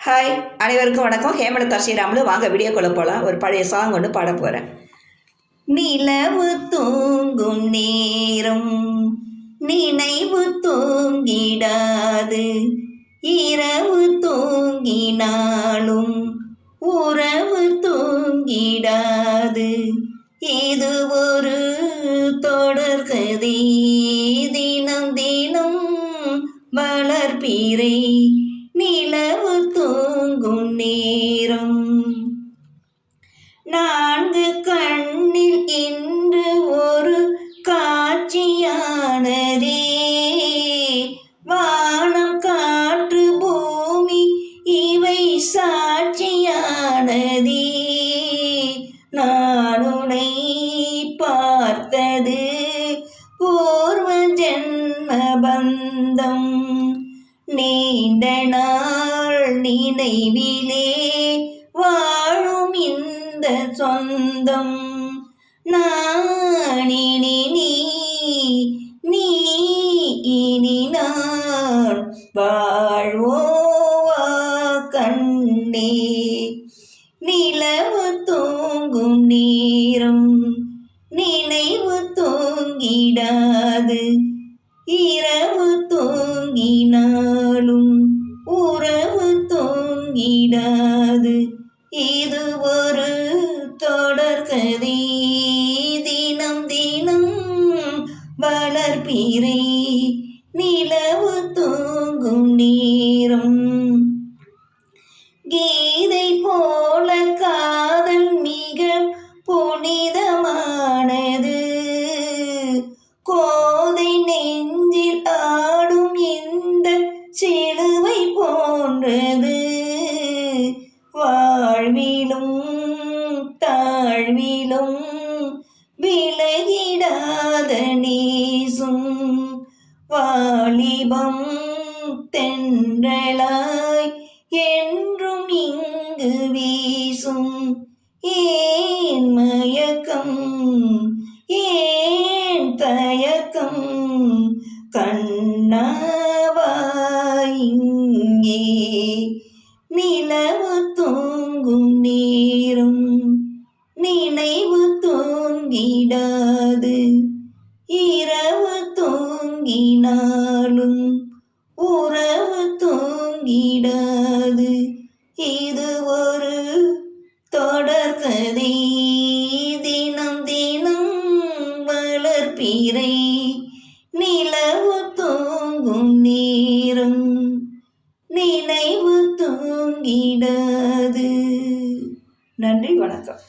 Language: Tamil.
ஹாய், அனைவருக்கும் வணக்கம். ஹேமலதா ஸ்ரீராமலு. வாங்க வீடியோக்குள்ள போகலாம். ஒரு பழைய சாங் ஒன்று பாட போகிறேன். நிலவு தூங்கும் நேரம் நினைவு தூங்கிடாது, இரவு தூங்கினாலும் உறவு தூங்கிடாது. இது ஒரு தொடர்கதை, தினம் தினம் வளர்ப்பிறை நிலவு தூங்கும் நேரம். நான்கு கண்ணில் இன்று ஒரு காட்சியானதே, வானம் காற்று பூமி இவை சாட்சியானதே. நான் உன்னை பார்த்தது பூர்வ ஜென்ம பந்தம், நீண்ட நாள் நினைவிலே வாழும் இந்த சொந்தம். நான் இனி நீ இனி நான் வாழ்வோவா கண்ணே. நிலவு தூங்கும் நேரம் நினைவு தூங்கிடாது, இரவு தூங்கினாலும் உறவு தூங்கிடாது. இது ஒரு தொடர்கதை, தினம் தினம் வளர்ப்பிறை நிலவு தூங்கும் நேரம். கீதை போல காதல் மிக புனிதமானது, கோதை நெஞ்சில் ஆடும் இந்த சிலுவை போன்றது. வாழ்விலும் தாழ்விலும் விலகிடாத நேசும், வாலிபம் தென்றலாய் என்றும் இங்கு வீசும். ஏன் மயக்கம் ஏன் தயக்கம், கண்ணாவா இங்கே. நிலவு தூங்கும் நேரம் நினைவு தூங்கிடாது, இரவு தூங்கினாலும் உறவு தூங்கிடாது. இது ஒரு தொடர்கதை, தினம் தினம் வளர்ப்பிறை நிலவு தூங்கும் நேரம் நினைவு தூங்கிடாது. நன்றி, வணக்கம்.